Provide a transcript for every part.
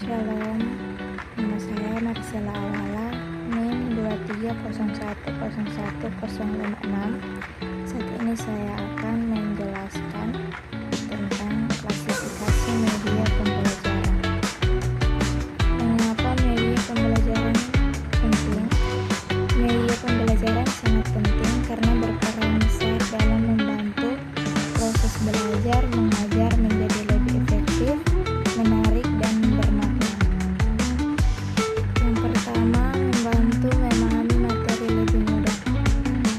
Shalom, nama saya Marcella Awala, NIM 230101056. Saat ini saya akan menjelaskan tentang klasifikasi media pembelajaran. Mengapa media pembelajaran penting? Media pembelajaran sangat penting karena berperan besar dalam membantu proses belajar mengajar menjadi lebih efektif, menarik, dan bermakna. Yang pertama, membantu memahami materi lebih mudah.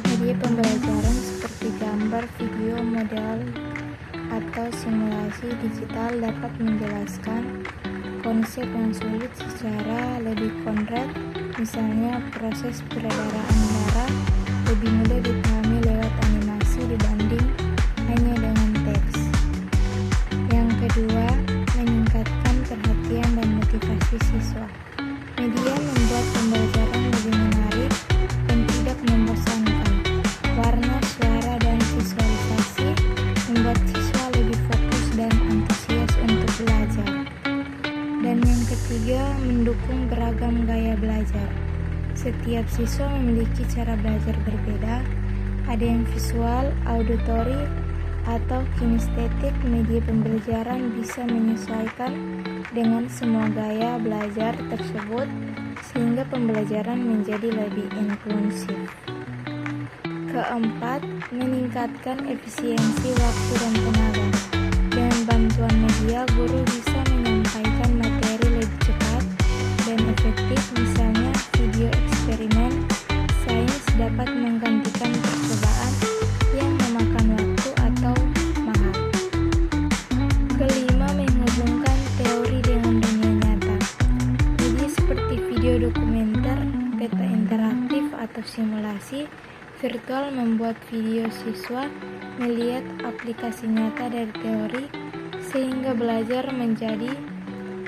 Media pembelajaran seperti gambar, video, model, atau simulasi digital dapat menjelaskan konsep yang sulit secara lebih konkret. Misalnya, proses peredaran darah lebih mudah dipahami lewat animasi dibanding hanya dengan teks. Yang kedua, meningkatkan perhatian dan motivasi siswa. Media membuat pembelajaran lebih menarik dan tidak membosankan. Warna, suara, dan visualisasi membuat siswa lebih fokus dan antusias untuk belajar. Dan yang ketiga, mendukung beragam gaya belajar. Setiap siswa memiliki cara belajar berbeda. Ada yang visual, auditory, atau kinestetik. Media pembelajaran bisa menyesuaikan dengan semua gaya belajar tersebut sehingga pembelajaran menjadi lebih inklusif. Keempat, meningkatkan efisiensi waktu dan tenaga. Dengan bantuan media, guru bisa menyampaikan materi lebih cepat dan efektif. Misalnya, video eksperimen sains dapat menggantikan percobaan yang memakan waktu atau mahal. Kelima, menghubungkan teori dengan dunia nyata. Media seperti video dokumenter, peta interaktif, atau simulasi virtual membuat video siswa melihat aplikasi nyata dari teori sehingga belajar menjadi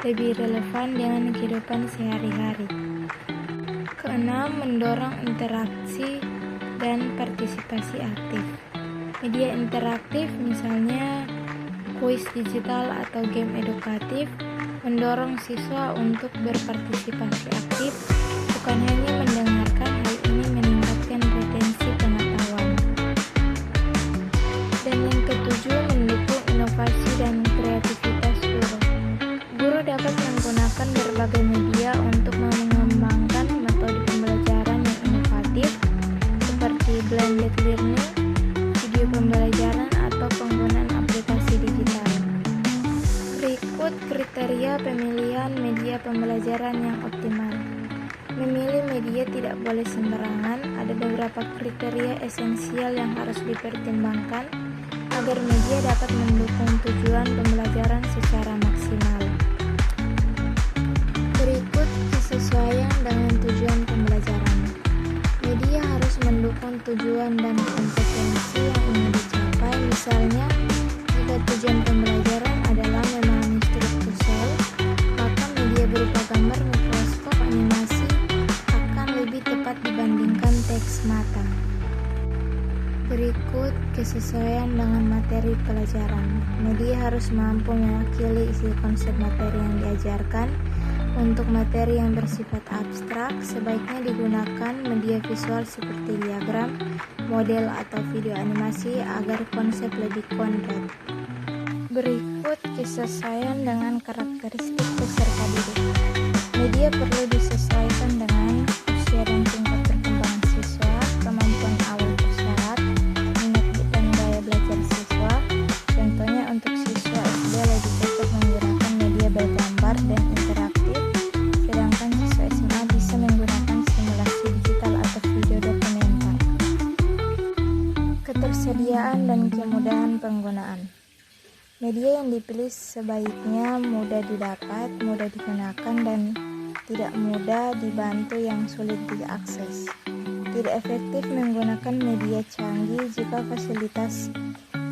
lebih relevan dengan kehidupan sehari-hari. Keenam, mendorong interaksi dan partisipasi aktif. Media interaktif misalnya kuis digital atau game edukatif mendorong siswa untuk berpartisipasi aktif, bukan hanya mendengarkan. Hal ini meningkatkan retensi pengetahuan. Dan yang ketujuh, mendukung inovasi dan kreativitas guru. Guru dapat menggunakan berbagai media untuk mengembangkan metode pembelajaran yang inovatif seperti blended learning, video pembelajaran, atau penggunaan aplikasi digital. Berikut kriteria pemilihan media pembelajaran yang optimal. Memilih media tidak boleh sembarangan. Ada beberapa kriteria esensial yang harus dipertimbangkan agar media dapat mendukung tujuan pembelajaran secara maksimal. Berikut kesesuaian dengan tujuan pembelajaran. Media harus mendukung tujuan dan kompetensi yang ingin dicapai. Misalnya, jika tujuan pembelajaran adalah memahami struktur sel, maka media berupa gambar, mikroskop, animasi akan lebih tepat dibandingkan teks mata. Berikut kesesuaian dengan materi pelajaran. Media harus mampu mewakili isi konsep materi yang diajarkan. Untuk materi yang bersifat abstrak, sebaiknya digunakan media visual seperti diagram, model, atau video animasi agar konsep lebih konkret. Berikut kesesuaian dengan karakteristik peserta didik. Media perlu disesuaikan dengan usia dan tingkat perkembangan siswa, kemampuan awal bersyarat, minat dan gaya belajar siswa. Contohnya, untuk siswa SD lebih cocok menggunakan media bergambar dan interaktif, sedangkan siswa SMA bisa menggunakan simulasi digital atau video dokumenter. Ketersediaan dan kemudahan penggunaan. Media yang dipilih sebaiknya mudah didapat, mudah digunakan, dan tidak mudah dibantu yang sulit diakses. Tidak efektif menggunakan media canggih jika fasilitas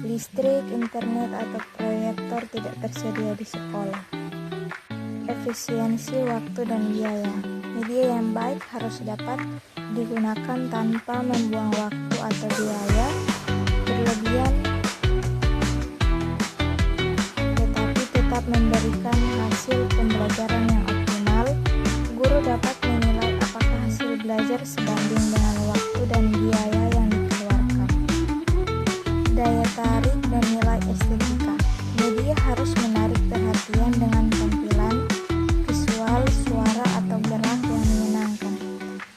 listrik, internet, atau proyektor tidak tersedia di sekolah. Efisiensi waktu dan biaya. Media yang baik harus dapat digunakan tanpa membuang waktu atau biaya berlebihan, tetapi tetap memberikan hasil pembelajaran yang belajar sebanding dengan waktu dan biaya yang dikeluarkan. Daya tarik dan nilai estetika. Media harus menarik perhatian dengan tampilan, visual, suara, atau gerak yang menyenangkan.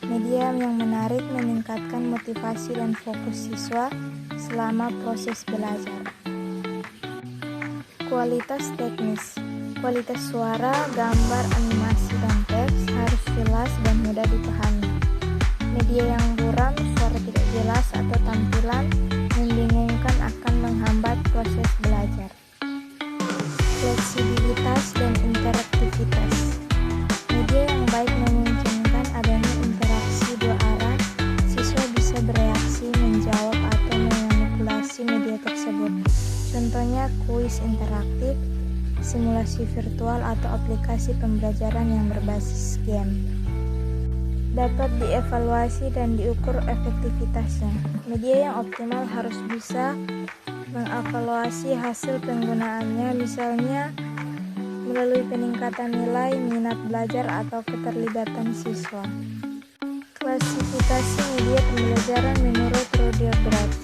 Media yang menarik meningkatkan motivasi dan fokus siswa selama proses belajar. Kualitas teknis. Kualitas suara, gambar, animasi, dan teks harus jelas dan mudah dipahami. Media yang buram, suara tidak jelas, atau tampilan membingungkan akan menghambat proses belajar. Fleksibilitas dan interaktivitas. Media yang baik memungkinkan adanya interaksi dua arah, siswa bisa bereaksi, menjawab, atau memanipulasi media tersebut. Contohnya kuis interaktif, simulasi virtual, atau aplikasi pembelajaran yang berbasis game. Dapat dievaluasi dan diukur efektivitasnya. Media yang optimal harus bisa mengevaluasi hasil penggunaannya, misalnya melalui peningkatan nilai, minat belajar, atau keterlibatan siswa. Klasifikasi media pembelajaran menurut Rudolf.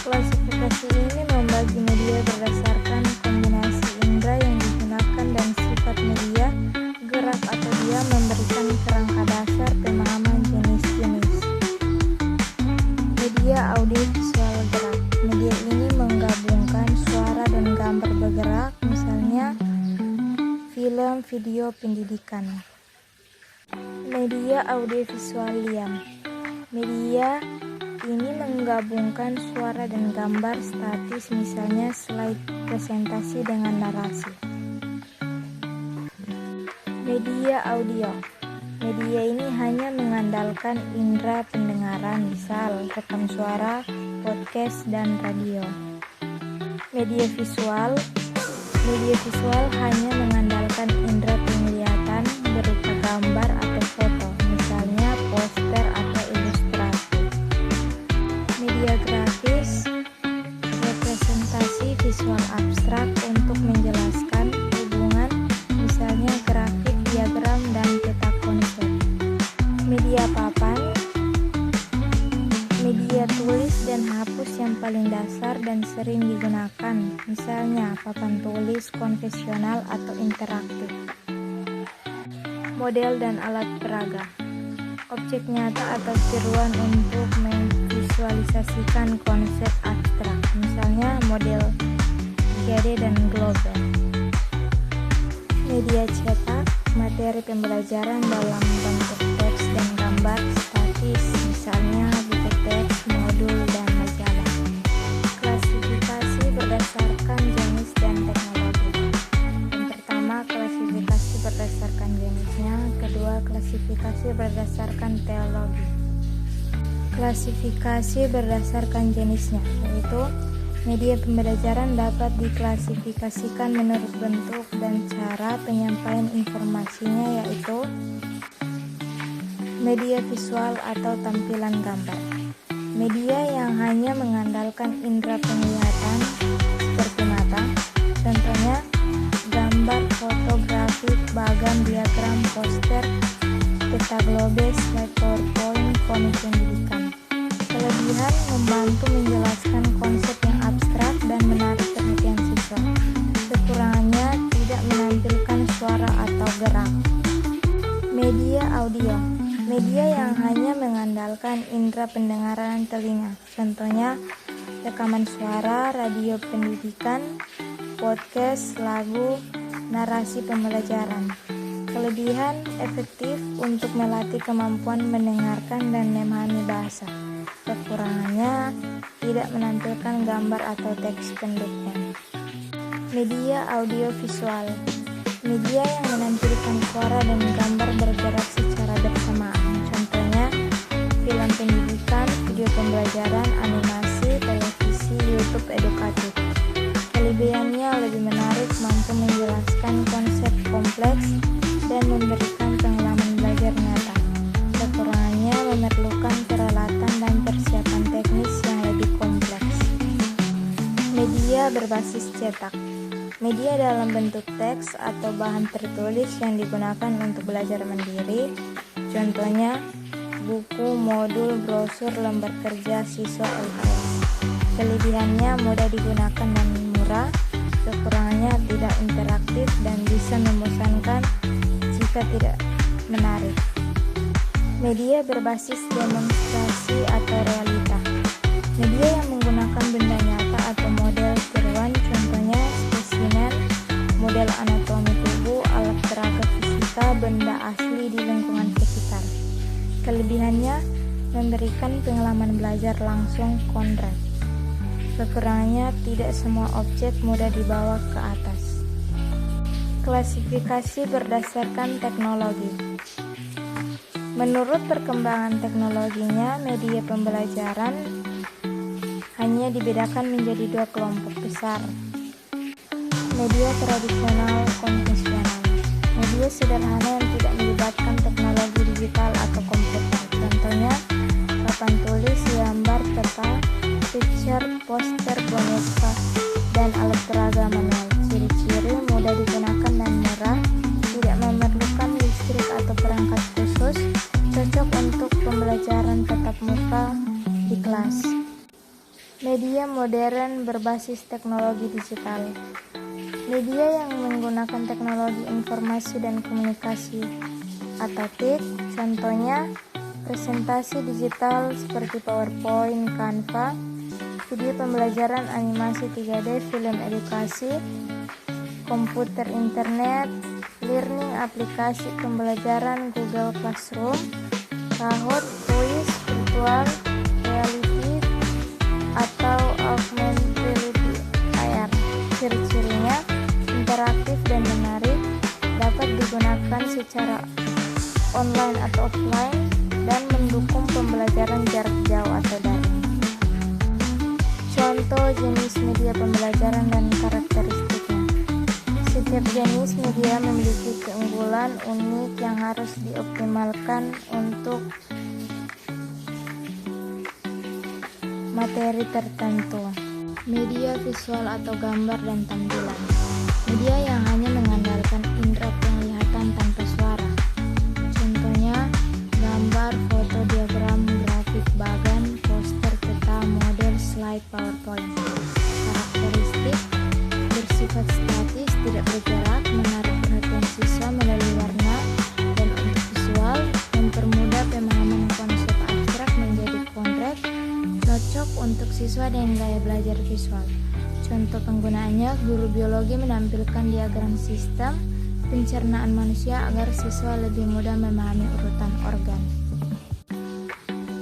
Klasifikasi ini membagi media berdasarkan kombinasi indera yang digunakan dan sifat media, gerak atau diam, memberikan kerangka dasar pemahaman jenis-jenis. Media audiovisual gerak. Media ini menggabungkan suara dan gambar bergerak, misalnya film, video, pendidikan. Media audiovisual diam. Media ini menggabungkan suara dan gambar statis, misalnya slide presentasi dengan narasi. Media audio. Media ini hanya mengandalkan indera pendengaran, misal rekam suara, podcast, dan radio. Media visual. Media visual hanya mengandalkan indera penglihatan berupa gambar atau foto, misalnya poster atau ilustrasi. Media grafis, representasi visual abstrak untuk menjelaskan hubungan, misalnya grafik, diagram, dan peta konsep. Media papan, media tulis dan hapus yang paling dasar dan sering digunakan, misalnya papan tulis konvensional atau interaktif. Model dan alat peraga. Objek nyata atau tiruan untuk memvisualisasikan konsep abstrak, misalnya model 3D dan global. Media cetak, materi pembelajaran dalam bentuk teks dan gambar statis, misalnya buku teks, modul, dan majalah. Klasifikasi berdasarkan jenis dan teknologi. Yang pertama, klasifikasi berdasarkan jenisnya. Kedua, klasifikasi berdasarkan teologi. Klasifikasi berdasarkan jenisnya, yaitu media pembelajaran dapat diklasifikasikan menurut bentuk dan cara penyampaian informasinya, yaitu media visual atau tampilan gambar. Media yang hanya mengandalkan indera penglihatan seperti mata, contohnya gambar, fotografi, bagam, diagram, poster, peta globe, slide PowerPoint, komik pendidikan. Kelebihan membantu menjelaskan konsep yang abstrak dan menarik perhatian siswa. Kekurangannya tidak menampilkan suara atau gerak. Media audio. Media yang hanya mengandalkan indera pendengaran telinga, contohnya rekaman suara, radio pendidikan, podcast, lagu, narasi pembelajaran. Kelebihan efektif untuk melatih kemampuan mendengarkan dan memahami bahasa. Kekurangannya tidak menampilkan gambar atau teks pendukung. Media audio visual. Media yang menampilkan suara dan gambar bergerak secara bersamaan, contohnya film pendidikan, video pembelajaran, animasi, televisi, YouTube edukatif. Kelebihannya lebih menarik, mampu menjelaskan konsep kompleks, dan memberikan pengalaman belajar nyata. Kekurangannya memerlukan peralatan dan persiapan teknis yang lebih kompleks. Media berbasis cetak. Media dalam bentuk teks atau bahan tertulis yang digunakan untuk belajar mandiri, Contohnya, buku, modul, brosur, lembar kerja siswa LKS. Kelebihannya mudah digunakan dan murah, kekurangannya tidak interaktif dan bisa membosankan jika tidak menarik. Media berbasis demonstrasi atau realita. Media yang menggunakan benda nyata atau model tiruan, contohnya spesimen, model anatomi tubuh, alat peraga fisika, benda asli di lingkungan sekitar. Kelebihannya memberikan pengalaman belajar langsung konkret. Kekurangannya tidak semua objek mudah dibawa ke atas. Klasifikasi berdasarkan teknologi. Menurut perkembangan teknologinya, media pembelajaran hanya dibedakan menjadi dua kelompok besar. Media tradisional konvensional. Media sederhana yang tidak melibatkan teknologi digital atau komputer. Contohnya, papan tulis, gambar, peta, picture, poster, boneka, dan alat peraga manual. Ciri-ciri mudah digunakan dan murah, tidak memerlukan listrik atau perangkat khusus, cocok untuk pembelajaran tatap muka di kelas. Media modern berbasis teknologi digital. Media yang menggunakan teknologi informasi dan komunikasi atau TIK, contohnya presentasi digital seperti PowerPoint, Canva, video pembelajaran, animasi 3D, film edukasi, komputer internet, learning aplikasi pembelajaran Google Classroom, Kahoot, kuis, virtual reality, atau augmented reality (AR). Ciri-cirinya interaktif dan menarik, dapat digunakan secara online atau offline, dan mendukung pembelajaran jarak jauh atau daring. Contoh jenis media pembelajaran dan karakteristiknya. Setiap jenis media memiliki keunggulan unik yang harus dioptimalkan untuk materi tertentu. Media visual atau gambar dan tampilan. Media yang hanya mengandalkan indera penglihatan tanpa suara. Contohnya, gambar, foto, diagram, grafik, bagan, poster, peta, model, slide, PowerPoint. Karakteristik bersifat statis, tidak bergerak, menarik perhatian siswa melalui warna dan untuk visual, mempermudah pemahaman konsep abstrak menjadi konkret, cocok untuk siswa dengan gaya belajar visual. Contoh penggunaannya, guru biologi menampilkan diagram sistem pencernaan manusia agar siswa lebih mudah memahami urutan organ.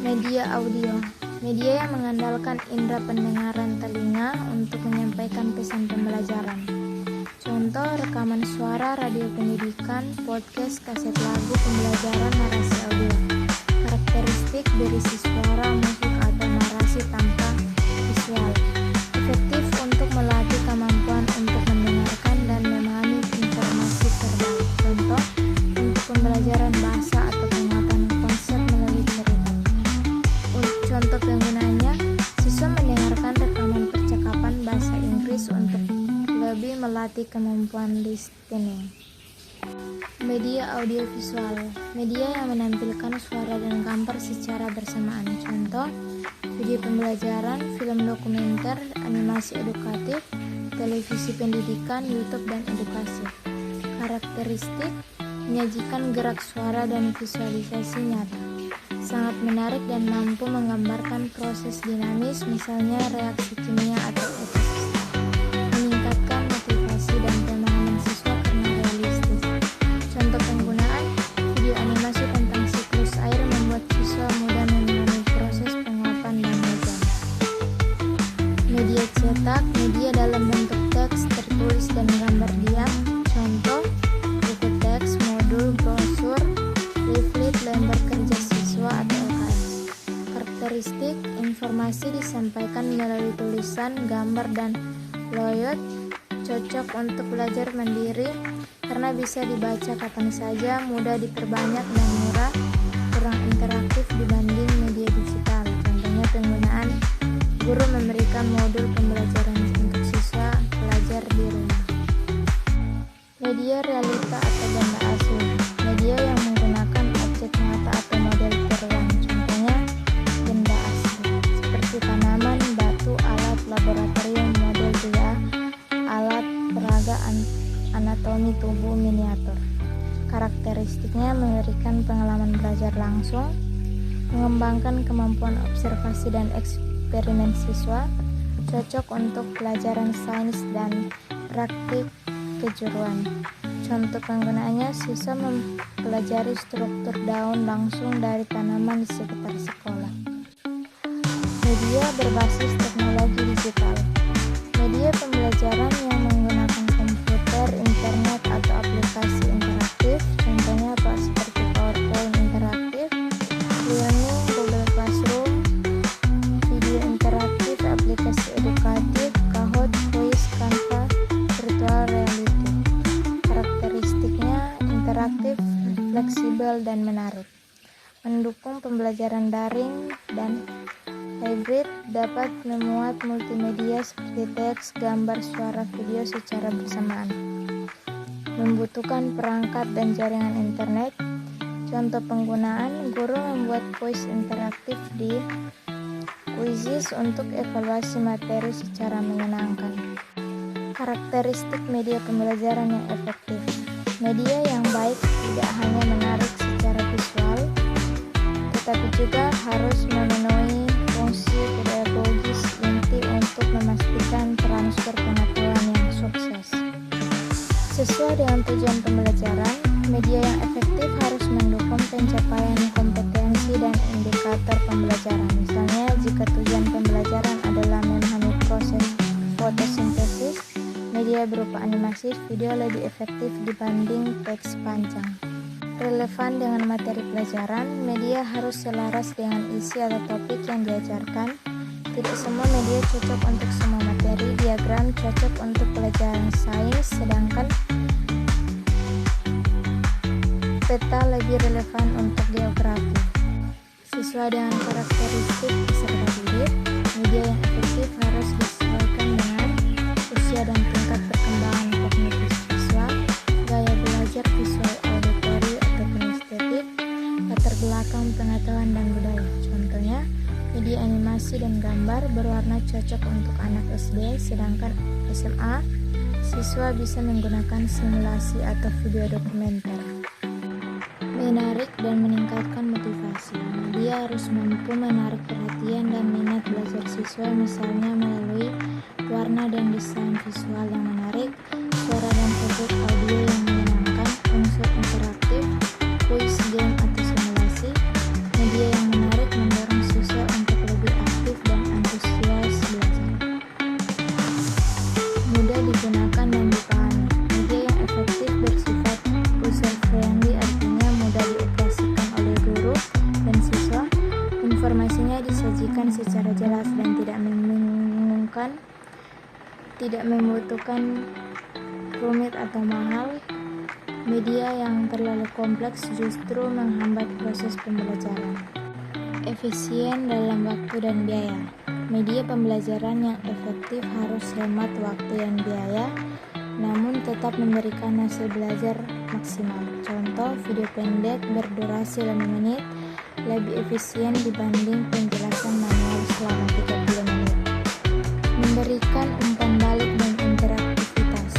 Media audio. Media yang mengandalkan indera pendengaran telinga untuk menyampaikan pesan pembelajaran. Contoh rekaman suara, radio pendidikan, podcast, kaset lagu, pembelajaran, narasi audio. Karakteristik berisi suara, musik, atau narasi tanpa visual. Efektif untuk melatih kemampuan untuk mendengarkan dan memahami informasi terbaik. Contoh untuk pembelajaran bahasa atau penguatan konsep melalui cerita. Contoh penggunaannya, siswa mendengarkan rekaman percakapan bahasa Inggris untuk lebih melatih kemampuan listening. Media audiovisual. Media yang menampilkan suara dan gambar secara bersamaan. Contoh, video pembelajaran, film dokumenter, animasi edukatif, televisi pendidikan, YouTube, dan edukasi. Karakteristik menyajikan gerak suara dan visualisasi nyata. Sangat menarik dan mampu menggambarkan proses dinamis, misalnya reaksi kimia atau ekosistem. Meningkatkan motivasi dan pemahaman siswa karena realistis. Contoh penggunaan, video animasi tentang siklus air membuat siswa mudah memahami proses penguapan dan hujan. Media cetak, media dalam bentuk teks, tertulis, dan gambar diam. Contoh, buku teks, modul, brosur, leaflet, lembar kerja siswa atau LKS. Karakteristik, informasi disampaikan melalui tulisan, gambar, dan layout, cocok untuk belajar mandiri karena bisa dibaca kapan saja, mudah diperbanyak dan murah, kurang interaktif dibanding media digital. Contohnya penggunaan, guru memberikan modul pembelajaran untuk siswa belajar di rumah. Media realita atau benda asli. Media yang menggunakan objek nyata mengatur. Karakteristiknya memberikan pengalaman belajar langsung, mengembangkan kemampuan observasi dan eksperimen siswa, cocok untuk pelajaran sains dan praktik kejuruan. Contoh penggunaannya, siswa mempelajari struktur daun langsung dari tanaman di sekitar sekolah. Media berbasis teknologi digital. Media pembelajaran yang menggunakan komputer, internet, atau aplikasi interaktif, contohnya seperti PowerPoint interaktif, Learning, Google Classroom, video interaktif, aplikasi edukatif, Kahoot, Quiz, Canva, virtual reality. Karakteristiknya interaktif, fleksibel, dan menarik. Mendukung pembelajaran daring dan hybrid, dapat memuat multimedia seperti teks, gambar, suara, video secara bersamaan. Membutuhkan perangkat dan jaringan internet. Contoh penggunaan, guru membuat kuis interaktif di Quizizz untuk evaluasi materi secara menyenangkan. Karakteristik media pembelajaran yang efektif. Media yang baik tidak hanya menarik secara visual, tetapi juga harus memenuhi fungsi pedagogis inti untuk memastikan transfer pengetahuan yang sukses. Sesuai dengan tujuan pembelajaran, media yang efektif harus mendukung pencapaian kompetensi dan indikator pembelajaran. Misalnya, jika tujuan pembelajaran adalah memahami proses fotosintesis, media berupa animasi video lebih efektif dibanding teks panjang. Relevan dengan materi pelajaran, media harus selaras dengan isi atau topik yang diajarkan. Tidak semua media cocok untuk semua materi. Diagram cocok untuk pelajaran sains, sedangkan peta lebih relevan untuk geografi. Sesuai dengan karakteristik peserta didik, media yang efektif harus disesuaikan dengan usia dan tingkat perkembangan kognitif siswa, gaya belajar visual auditori ataupun estetik, latar belakang pengetahuan dan budaya. Contohnya, media animasi dan gambar berwarna cocok untuk anak SD, sedangkan SMA, siswa bisa menggunakan simulasi atau video dokumenter. Menarik dan meningkatkan motivasi. Media harus mampu menarik perhatian dan minat belajar siswa, misalnya melalui warna dan desain visual yang menarik, suara dan efek audio yang menyenangkan, unsur interaktif, kuis, game, atau simulasi. Media yang menarik mendorong siswa untuk lebih aktif dan antusias belajar. Mudah digunakan dan dipahami. Media yang efektif bersifat user-friendly, artinya mudah dioperasikan oleh guru dan siswa. Informasinya disajikan secara jelas dan tidak membingungkan, tidak membutuhkan rumit atau mahal. Media yang terlalu kompleks justru menghambat proses pembelajaran. Efisien dalam waktu dan biaya. Media pembelajaran yang efektif harus hemat waktu dan biaya, namun tetap memberikan hasil belajar maksimal. Contoh, video pendek berdurasi 5 menit lebih efisien dibanding penjelasan manual selama 30 menit. Memberikan umpan balik dan interaktivitas.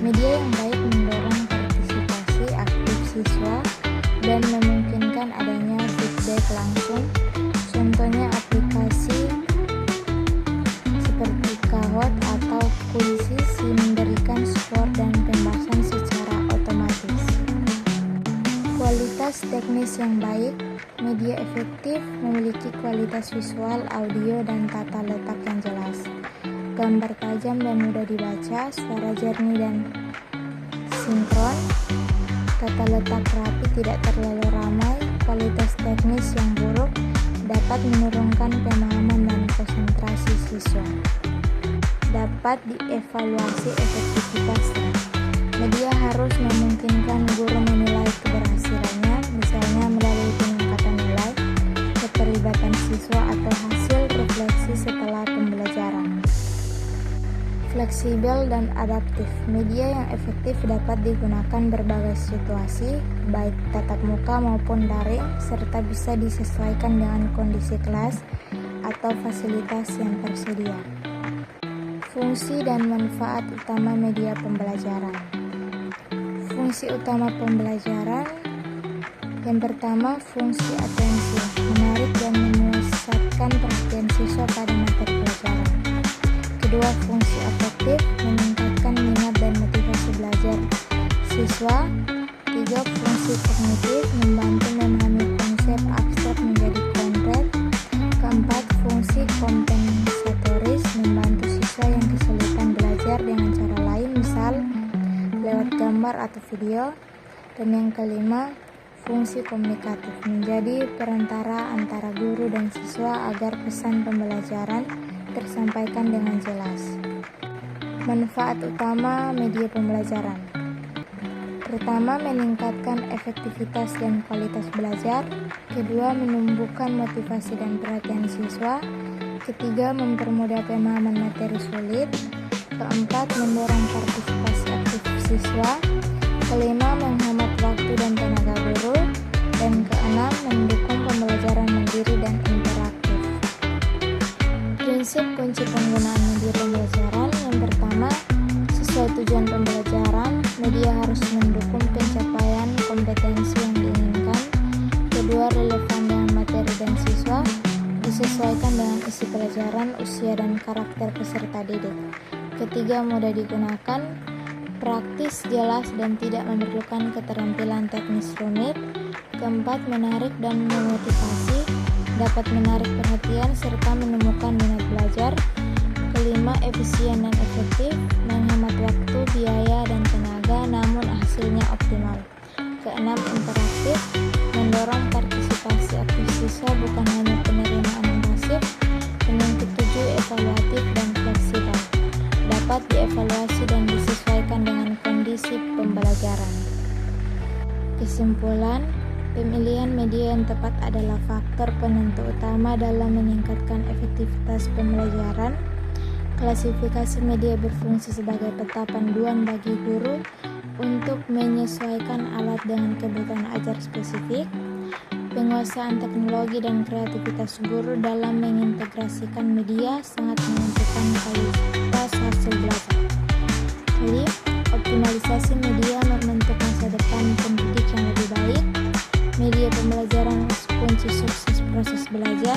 Media yang baik mendorong partisipasi aktif siswa dan memungkinkan adanya feedback langsung. Contohnya aplikasi seperti Kahoot atau Quizzizz memberikan skor dan pembahasan secara otomatis. Kualitas teknis yang baik. Media efektif memiliki kualitas visual, audio, dan tata letak yang jelas. Gambar tajam dan mudah dibaca, suara jernih dan sinkron, tata letak rapi, tidak terlalu ramai. Kualitas teknis yang buruk dapat menurunkan pemahaman dan konsentrasi siswa. Dapat dievaluasi efektivitasnya. Media harus memungkinkan guru menilai keberhasilannya, misalnya melalui peningkatan nilai, keterlibatan siswa, atau hasil refleksi setelah pembelajaran. Fleksibel dan adaptif. Media yang efektif dapat digunakan berbagai situasi, baik tatap muka maupun daring, serta bisa disesuaikan dengan kondisi kelas atau fasilitas yang tersedia. Fungsi dan manfaat utama media pembelajaran. Fungsi utama pembelajaran. Yang pertama, fungsi atensi, menarik dan memusatkan perhatian siswa pada materi pelajaran. Kedua, fungsi afektif, meningkatkan minat dan motivasi belajar siswa. Tiga, fungsi kognitif, membantu memahami konsep abstrak menjadi konkret. Keempat, fungsi kompensatoris, membantu siswa yang kesulitan belajar dengan cara lain, misal lewat gambar atau video. Dan yang kelima, fungsi komunikatif, menjadi perantara antara guru dan siswa agar pesan pembelajaran tersampaikan dengan jelas. Manfaat utama media pembelajaran. Pertama, meningkatkan efektivitas dan kualitas belajar. Kedua, menumbuhkan motivasi dan perhatian siswa. Ketiga, mempermudah pemahaman materi sulit. Keempat, mendorong partisipasi aktif siswa. Kelima, menghemat waktu dan tenaga guru. Dan keenam, mendukung pembelajaran mandiri dan interaktif. Prinsip kunci penggunaan media pembelajaran. Yang pertama, sesuai tujuan pembelajaran, media harus mendukung pencapaian kompetensi yang diinginkan. Kedua, relevan dengan materi dan siswa, disesuaikan dengan isi pelajaran, usia dan karakter peserta didik. Ketiga, mudah digunakan, praktis, jelas, dan tidak memerlukan keterampilan teknis rumit. Keempat, menarik dan memotivasi, dapat menarik perhatian serta menemukan minat belajar. Kelima, efisien dan efektif, menghemat waktu, biaya, dan tenaga, namun hasilnya optimal. Keenam, interaktif, mendorong partisipasi aktif siswa, bukan hanya penerimaan yang pasif. Dan yang ketujuh, evaluatif dan fleksibel, dapat dievaluasi dan disesuaikan dengan kondisi pembelajaran. Kesimpulan, pemilihan media yang tepat adalah faktor penentu utama dalam meningkatkan efektivitas pembelajaran. Klasifikasi media berfungsi sebagai peta panduan bagi guru untuk menyesuaikan alat dengan kebutuhan ajar spesifik. Penguasaan teknologi dan kreativitas guru dalam mengintegrasikan media sangat menentukan kualitas hasil belajar. Jadi, optimalisasi media membentuk masa depan pendidik yang lebih baik. Media pembelajaran kunci sukses proses belajar.